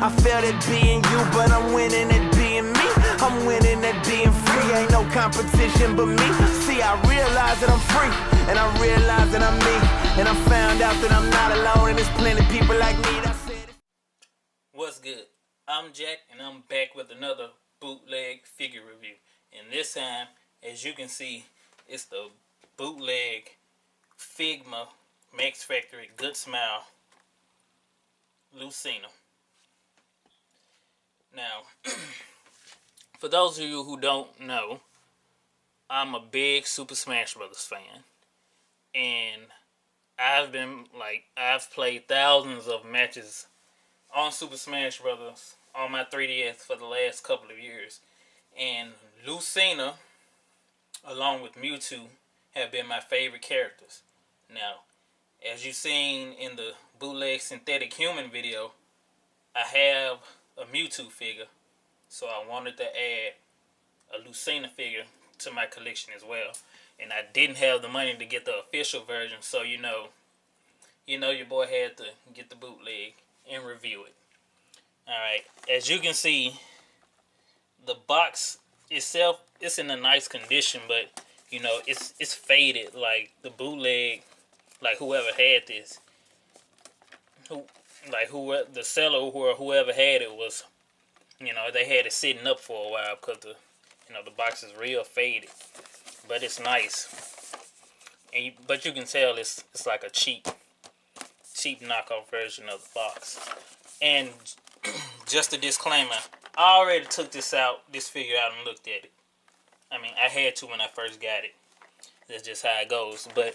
I failed at being you, but I'm winning at being me. I'm winning at being free, ain't no competition but me. See, I realize that I'm free, and I realize that I'm me. And I found out that I'm not alone, and there's plenty of people like me that said it. What's good? I'm Jack, and I'm back with another bootleg figure review. And this time, as you can see, it's the bootleg Figma Max Factory Good Smile Lucina. Now, for those of you who don't know, I'm a big Super Smash Brothers fan, and I've played thousands of matches on Super Smash Brothers on my 3DS for the last couple of years, and Lucina, along with Mewtwo, have been my favorite characters. Now, as you've seen in the bootleg synthetic human video, I have a Mewtwo figure, so I wanted to add a Lucina figure to my collection as well. And I didn't have the money to get the official version, so you know your boy had to get the bootleg and review it. Alright, as you can see, the box itself is in a nice condition, but you know, it's faded. Like the bootleg, like whoever had this, the seller or whoever had it was, you know, they had it sitting up for a while because the box is real faded, but it's nice. But you can tell it's like a cheap knockoff version of the box. And just a disclaimer, I already took this figure out and looked at it. I mean, I had to when I first got it. That's just how it goes. But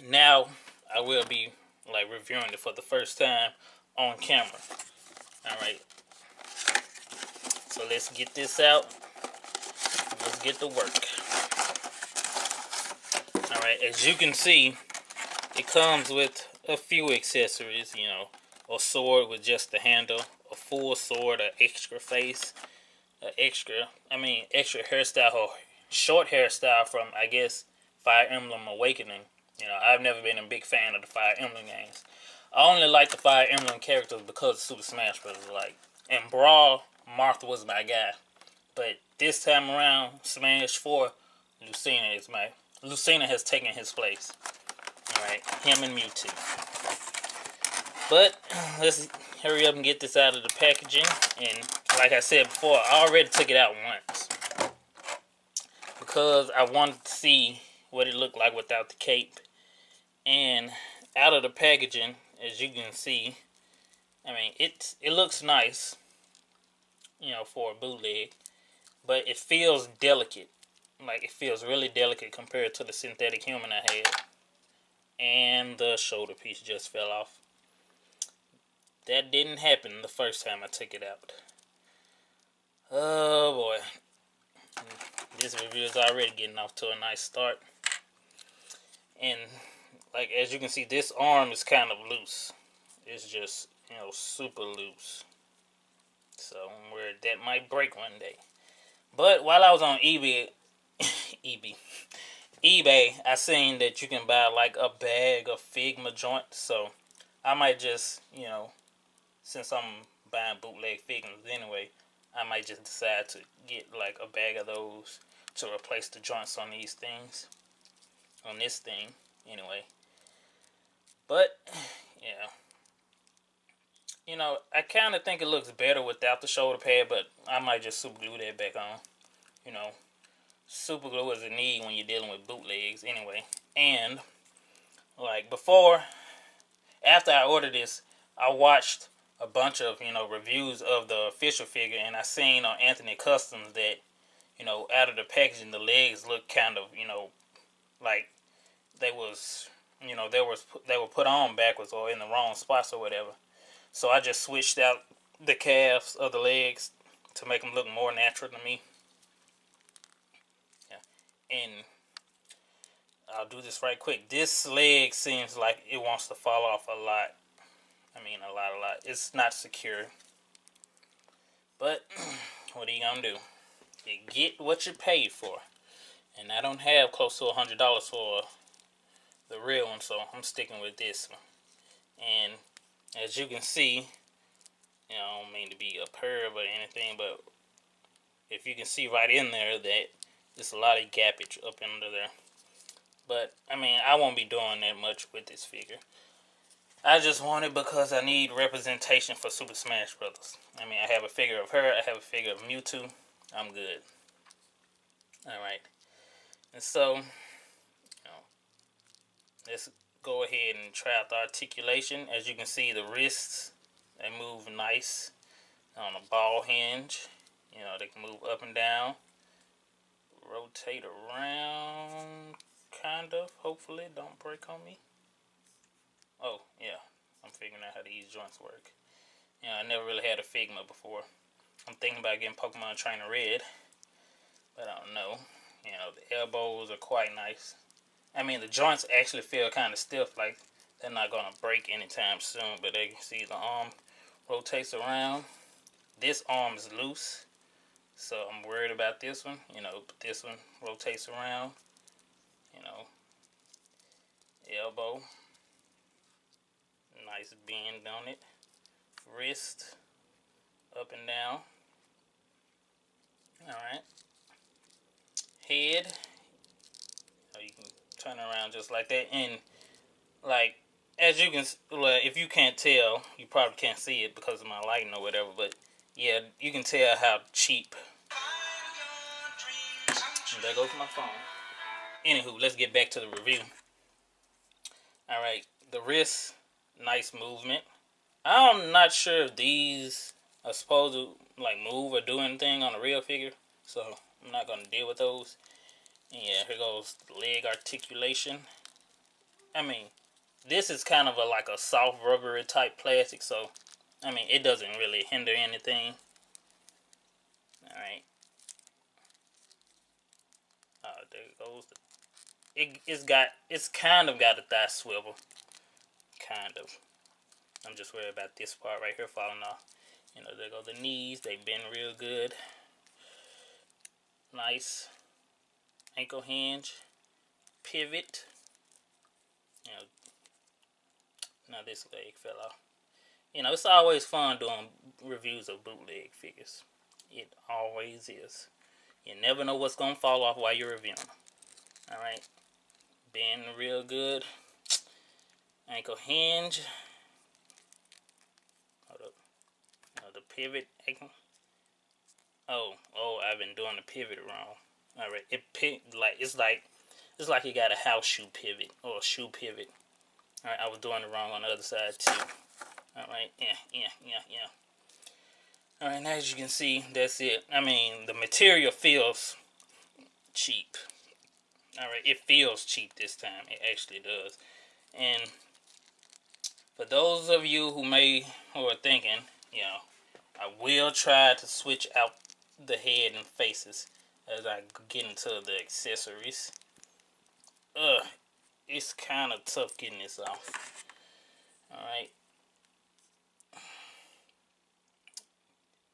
now I will be like reviewing it for the first time on camera. Alright. So let's get this out. Let's get to work. Alright, as you can see, it comes with a few accessories, you know. A sword with just the handle, a full sword, an extra face, extra hairstyle or short hairstyle from, I guess, Fire Emblem Awakening. You know, I've never been a big fan of the Fire Emblem games. I only like the Fire Emblem characters because of Super Smash Bros. In Brawl, Marth was my guy. But this time around, Smash 4, Lucina has taken his place. Alright, him and Mewtwo. But let's hurry up and get this out of the packaging. And like I said before, I already took it out once because I wanted to see what it looked like without the cape. And out of the packaging, as you can see, I mean, it looks nice, you know, for a bootleg, but it feels delicate. Like, it feels really delicate compared to the synthetic human I had. And the shoulder piece just fell off. That didn't happen the first time I took it out. Oh boy. This review is already getting off to a nice start. And like, as you can see, this arm is kind of loose. It's just, you know, super loose. So where that might break one day. But while I was on eBay, I seen that you can buy like a bag of Figma joints. So I might just, you know, since I'm buying bootleg Figmas anyway, I might just decide to get like a bag of those to replace the joints on these things. On this thing, anyway. But, yeah. You know, I kind of think it looks better without the shoulder pad, but I might just super glue that back on. You know, super glue is a need when you're dealing with bootlegs anyway. And, like, after I ordered this, I watched a bunch of, you know, reviews of the official figure, and I seen on Anthony Customs that, you know, out of the packaging, the legs look kind of, you know, like they were put on backwards or in the wrong spots or whatever. So I just switched out the calves of the legs to make them look more natural to me. Yeah. And I'll do this right quick. This leg seems like it wants to fall off a lot. I mean, a lot. It's not secure. But what are you gonna do? You get what you paid for. And I don't have close to $100 for the real one, so I'm sticking with this one. And as you can see, you know, mean to be a perv or anything, but if you can see right in there that there's a lot of gappage up under there. But, I mean, I won't be doing that much with this figure. I just want it because I need representation for Super Smash Brothers. I mean, I have a figure of her. I have a figure of Mewtwo. I'm good. Alright. And so, let's go ahead and try out the articulation. As you can see, the wrists, they move nice on a ball hinge. They can move up and down. Rotate around, kind of. Hopefully, don't break on me. Oh, yeah. I'm figuring out how these joints work. I never really had a Figma before. I'm thinking about getting Pokemon Trainer Red, but I don't know. The elbows are quite nice. I mean, the joints actually feel kind of stiff, like they're not going to break anytime soon, but you can see the arm rotates around. This arm is loose, so I'm worried about this one. But this one rotates around. Elbow. Nice bend on it. Wrist. Up and down. Alright. Head. You can turn around just like that. And, like, as you can, if you can't tell, you probably can't see it because of my lighting or whatever, but, yeah, you can tell how cheap. And there goes my phone. Anywho, let's get back to the review. Alright, the wrist, nice movement. I'm not sure if these are supposed to like move or do anything on a real figure, so I'm not going to deal with those. And yeah, here goes the leg articulation. I mean, this is kind of like a soft rubbery type plastic, so I mean, it doesn't really hinder anything. Alright. There goes the it's kind of got a thigh swivel. Kind of. I'm just worried about this part right here falling off. There go the knees. They bend real good. Nice. Ankle hinge. Pivot. Now this leg fell off. It's always fun doing reviews of bootleg figures. It always is. You never know what's going to fall off while you're reviewing them. Alright. Bend real good. Ankle hinge. Hold up. The pivot ankle. Oh, I've been doing the pivot wrong. Alright. It's like you got a house shoe pivot or a shoe pivot. Alright, I was doing it wrong on the other side too. Alright, yeah. Alright, now as you can see, that's it. I mean, the material feels cheap. Alright, it feels cheap this time. It actually does. And for those of you who are thinking, I will try to switch out the head and faces as I get into the accessories. It's kind of tough getting this off. Alright.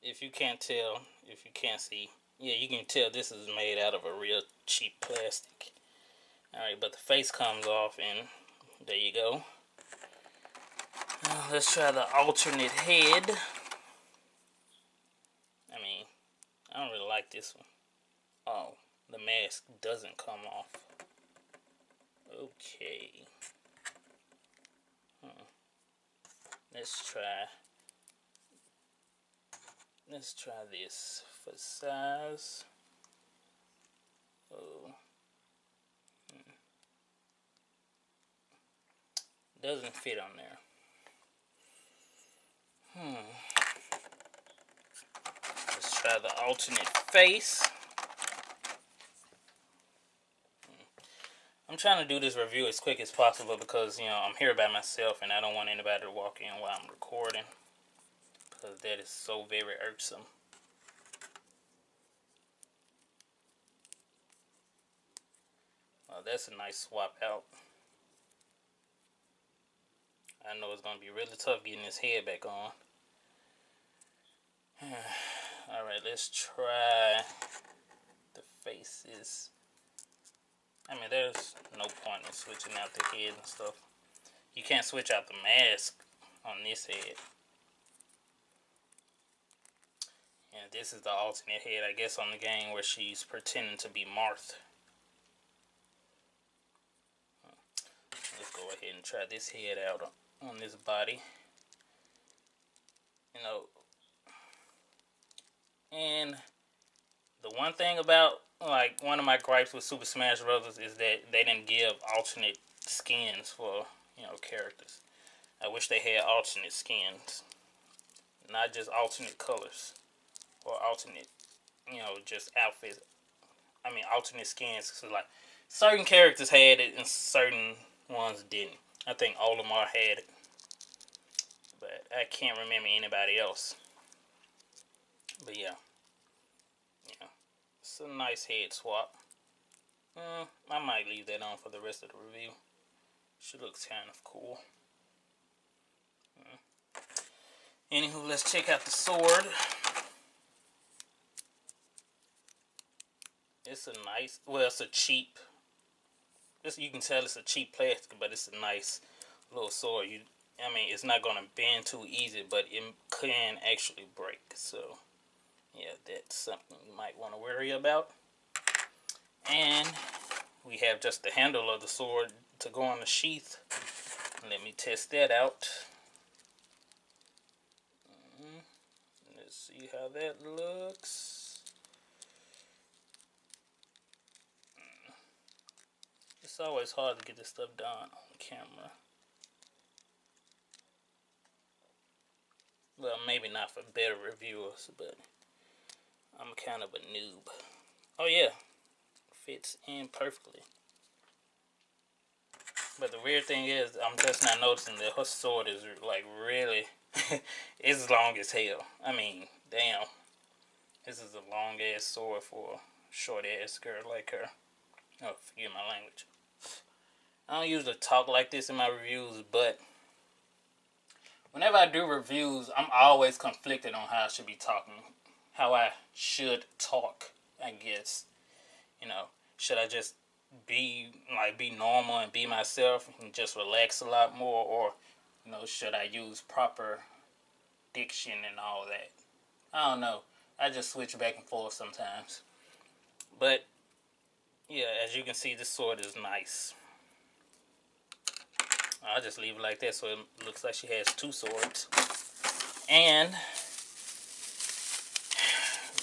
If you can't tell, if you can't see, yeah, you can tell this is made out of a real cheap plastic. Alright, but the face comes off and there you go. Now let's try the alternate head. I mean, I don't really like this one. Oh, the mask doesn't come off. Okay. Let's try this for size. Oh. Doesn't fit on there. Let's try the alternate face. I'm trying to do this review as quick as possible because, I'm here by myself and I don't want anybody to walk in while I'm recording. Because that is so very irksome. Well, that's a nice swap out. I know it's going to be really tough getting his head back on. Alright, let's try the faces. I mean, there's no point in switching out the head and stuff. You can't switch out the mask on this head. this is the alternate head, I guess, on the game where she's pretending to be Marth. Let's go ahead and try this head out on this body. You know, and the one thing about, like, one of my gripes with Super Smash Bros. Is that they didn't give alternate skins for, you know, characters. I wish they had alternate skins. Not just alternate colors. Or alternate, you know, just outfits. I mean, alternate skins. So, like, certain characters had it and certain ones didn't. I think Olimar had it. But I can't remember anybody else. But yeah. Yeah. It's a nice head swap. I might leave that on for the rest of the review. She looks kind of cool. Anywho, let's check out the sword. It's a nice, well, it's a cheap, you can tell it's a cheap plastic, but it's a nice little sword. I mean, it's not going to bend too easy, but it can actually break. So, yeah, that's something you might want to worry about. And we have just the handle of the sword to go on the sheath. Let me test that out. Let's see how that looks. It's always hard to get this stuff done on camera. Well, maybe not for better reviewers, but I'm kind of a noob. Oh yeah, fits in perfectly. But the weird thing is, I'm just not noticing that her sword is like really, it's long as hell. I mean, damn, this is a long ass sword for a short ass girl like her. Oh, forgive my language. I don't usually talk like this in my reviews, but whenever I do reviews, I'm always conflicted on how I should be talking. How I should talk, I guess. You know, should I just be normal and be myself and just relax a lot more, or, you know, should I use proper diction and all that? I don't know. I just switch back and forth sometimes. But yeah, as you can see, this sword is nice. I'll just leave it like that so it looks like she has two swords. And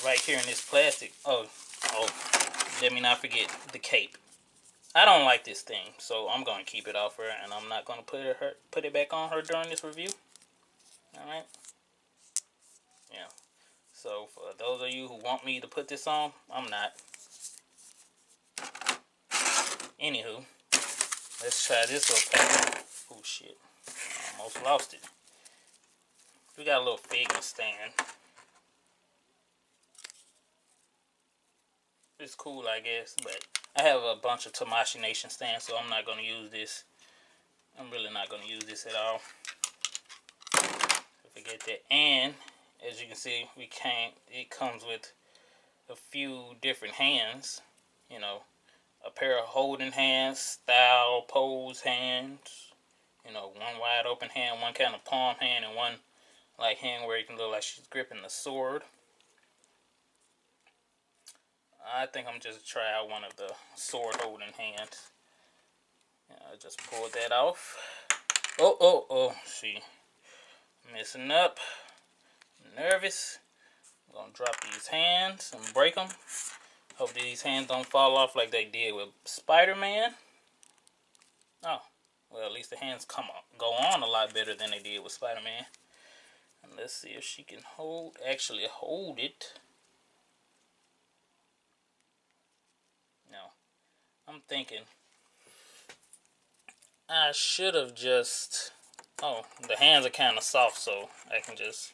right here in this plastic, oh, let me not forget the cape. I don't like this thing, so I'm going to keep it off her, and I'm not going to put it back on her during this review. Alright? Yeah. So, for those of you who want me to put this on, I'm not. Anywho, let's try this little pack. Oh shit, I almost lost it. We got a little Figma stand. It's cool, I guess, but I have a bunch of Tamashii Nation stands, so I'm not going to use this. I'm really not going to use this at all. Forget that. And as you can see, it comes with a few different hands. You know, a pair of holding hands, style pose hands. You know, one wide open hand, one kind of palm hand, and one like hand where it can look like she's gripping the sword. I think I'm just try out one of the sword holding hands. I just pulled that off. Oh, see. Messing up. Nervous. I'm gonna drop these hands and break them. Hope these hands don't fall off like they did with Spider-Man. Oh. Well, at least the hands go on a lot better than they did with Spider-Man. And let's see if she can actually hold it. No. I'm thinking I should have just... Oh, the hands are kind of soft, so I can just,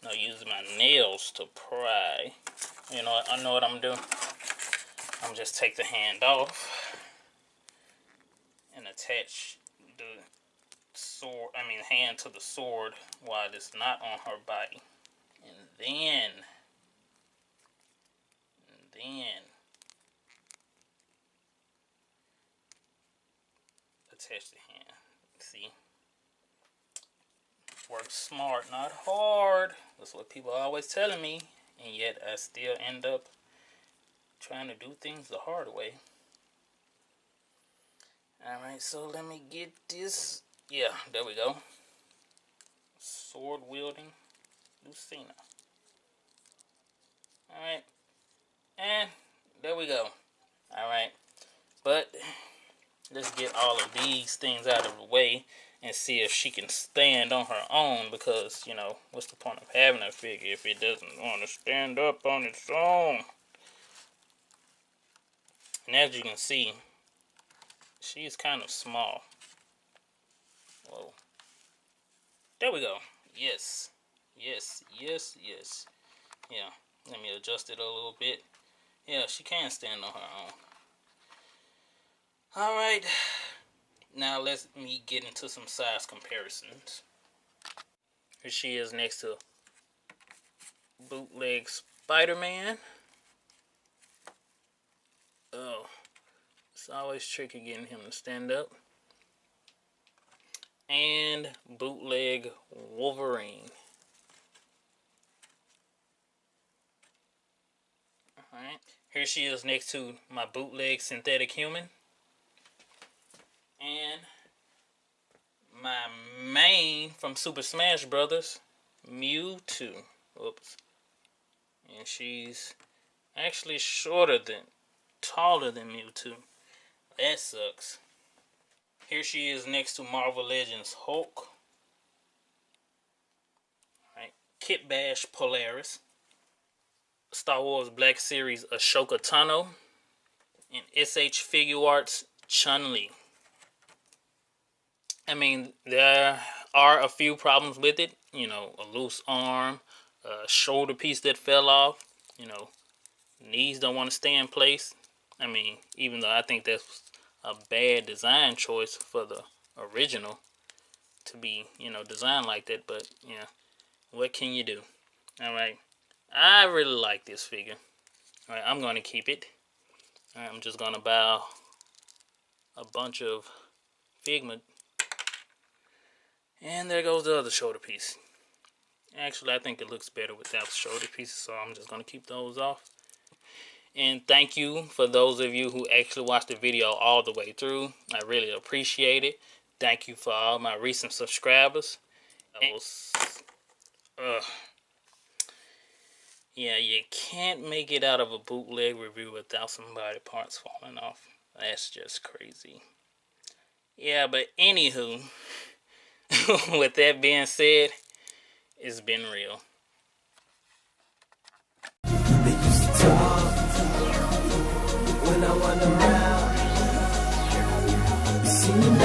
you know, use my nails to pry. You know, I know what I'm doing. I'm just take the hand off and attach the hand to the sword while it's not on her body, and then attach the hand. See, work smart, not hard. That's what people are always telling me. and yet I still end up trying to do things the hard way. Alright, so let me get this. Yeah, there we go. Sword wielding Lucina. Alright, and there we go. Alright, but let's get all of these things out of the way and see if she can stand on her own, because, you know, what's the point of having a figure if it doesn't want to stand up on its own? And as you can see, she's kind of small. Whoa. There we go. Yes. Yes, yes, yes. Yeah, let me adjust it a little bit. Yeah, she can stand on her own. Alright. Now let me get into some size comparisons. Here she is next to Bootleg Spider-Man. Oh, it's always tricky getting him to stand up. And Bootleg Wolverine. Alright, here she is next to my Bootleg Synthetic Human. And my main from Super Smash Brothers, Mewtwo. Oops. And she's actually taller than Mewtwo. That sucks. Here she is next to Marvel Legends Hulk. Alright, Kit Bash Polaris. Star Wars Black Series Ashoka Tano. And SH Figure Arts Chun-Li. I mean, there are a few problems with it. You know, a loose arm, a shoulder piece that fell off. You know, knees don't want to stay in place. I mean, even though I think that's a bad design choice for the original to be, you know, designed like that. But, yeah, what can you do? Alright, I really like this figure. Alright, I'm going to keep it. Alright, I'm just going to buy a bunch of Figma. And there goes the other shoulder piece. Actually, I think it looks better without shoulder pieces, so I'm just going to keep those off. And thank you for those of you who actually watched the video all the way through. I really appreciate it. Thank you for all my recent subscribers. Yeah, you can't make it out of a bootleg review without some body parts falling off. That's just crazy. Yeah, but anywho, with that being said, it's been real. They used to talk when I run around. You see me now.